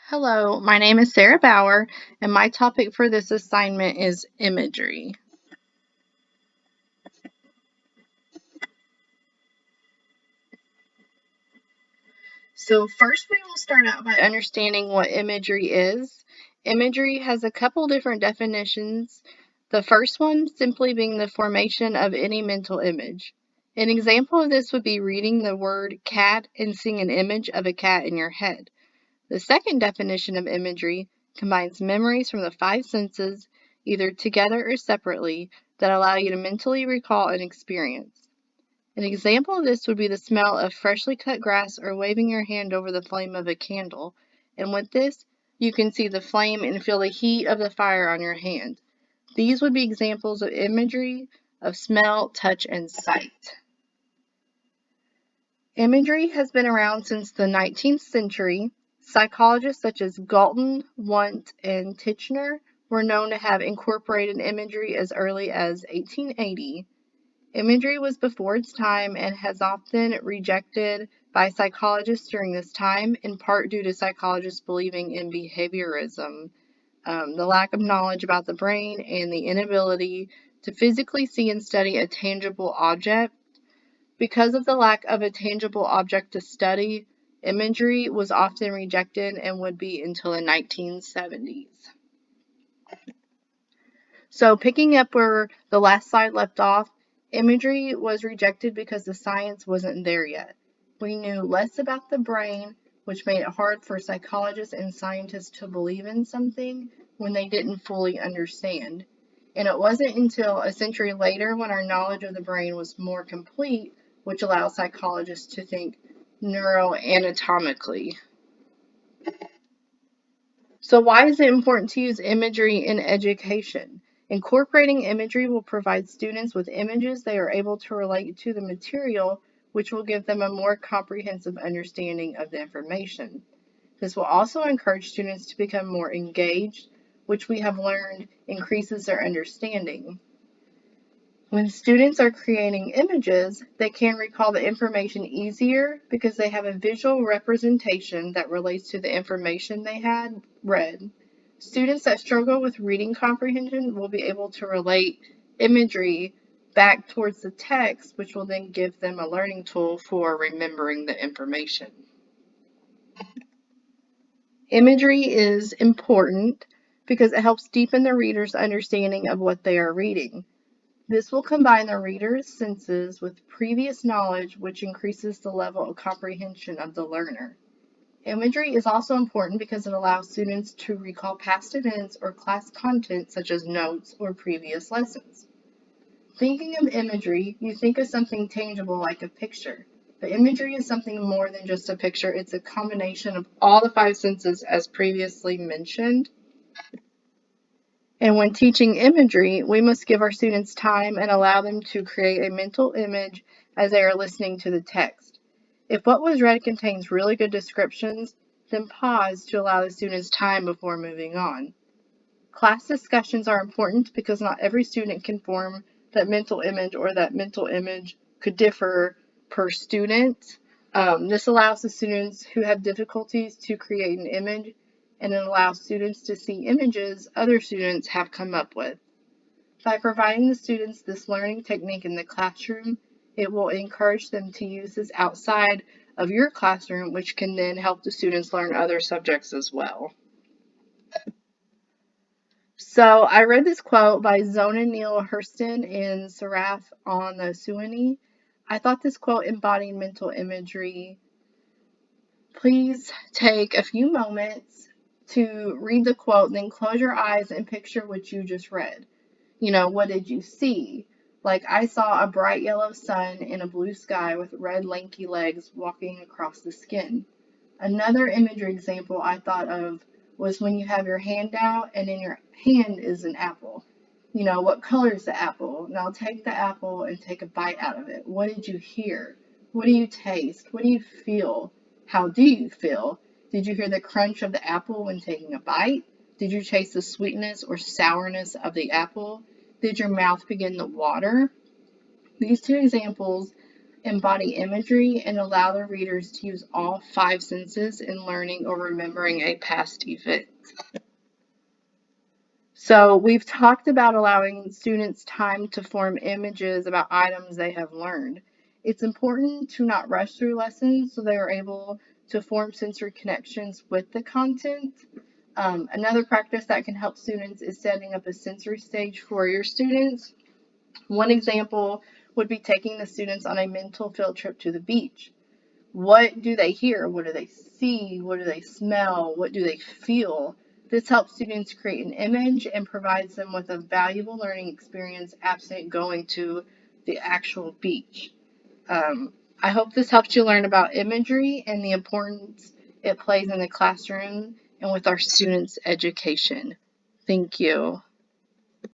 Hello, my name is Sarah Bauer, and my topic for this assignment is imagery. So, first, we will start out by understanding what imagery is. Imagery has a couple different definitions. The first one simply being the formation of any mental image. An example of this would be reading the word cat and seeing an image of a cat in your head. The second definition of imagery combines memories from the five senses, either together or separately, that allow you to mentally recall an experience. An example of this would be the smell of freshly cut grass or waving your hand over the flame of a candle. And with this, you can see the flame and feel the heat of the fire on your hand. These would be examples of imagery of smell, touch, and sight. Imagery has been around since the 19th century. Psychologists such as Galton, Wundt, and Titchener were known to have incorporated imagery as early as 1880. Imagery was before its time and has often rejected by psychologists during this time, in part due to psychologists believing in behaviorism, the lack of knowledge about the brain, and the inability to physically see and study a tangible object. Because of the lack of a tangible object to study, imagery was often rejected and would be until the 1970s. So, picking up where the last slide left off, imagery was rejected because the science wasn't there yet. We knew less about the brain, which made it hard for psychologists and scientists to believe in something when they didn't fully understand. And it wasn't until a century later when our knowledge of the brain was more complete, which allowed psychologists to think neuroanatomically. So, why is it important to use imagery in education? Incorporating imagery will provide students with images they are able to relate to the material, which will give them a more comprehensive understanding of the information. This will also encourage students to become more engaged, which we have learned increases their understanding. When students are creating images, they can recall the information easier because they have a visual representation that relates to the information they had read. Students that struggle with reading comprehension will be able to relate imagery back towards the text, which will then give them a learning tool for remembering the information. Imagery is important because it helps deepen the reader's understanding of what they are reading. This will combine the reader's senses with previous knowledge, which increases the level of comprehension of the learner. Imagery is also important because it allows students to recall past events or class content such as notes or previous lessons. Thinking of imagery, you think of something tangible like a picture. But imagery is something more than just a picture, it's a combination of all the five senses as previously mentioned. And when teaching imagery, we must give our students time and allow them to create a mental image as they are listening to the text. If what was read contains really good descriptions, then pause to allow the students time before moving on. Class discussions are important because not every student can form that mental image, or that mental image could differ per student. This allows the students who have difficulties to create an image, and it allows students to see images other students have come up with. By providing the students this learning technique in the classroom, it will encourage them to use this outside of your classroom, which can then help the students learn other subjects as well. So I read this quote by Zona Neale Hurston in Seraph on the Suwannee. I thought this quote embodied mental imagery. Please take a few moments to read the quote, then close your eyes and picture what you just read. What did you see? Like, I saw a bright yellow sun in a blue sky with red lanky legs walking across the skin. Another imagery example I thought of was when you have your hand out and in your hand is an apple. What color is the apple? Now take the apple and take a bite out of it. What did you hear? What do you taste? What do you feel? How do you feel? Did you hear the crunch of the apple when taking a bite? Did you taste the sweetness or sourness of the apple? Did your mouth begin to water? These two examples embody imagery, and allow the readers to use all five senses in learning or remembering a past event. So, we've talked about allowing students time to form images about items they have learned. It's important to not rush through lessons so they are able to form sensory connections with the content. Another practice that can help students is setting up a sensory stage for your students. One example would be taking the students on a mental field trip to the beach. What do they hear? What do they see? What do they smell? What do they feel? This helps students create an image and provides them with a valuable learning experience absent going to the actual beach. I hope this helps you learn about imagery and the importance it plays in the classroom and with our students' education. Thank you.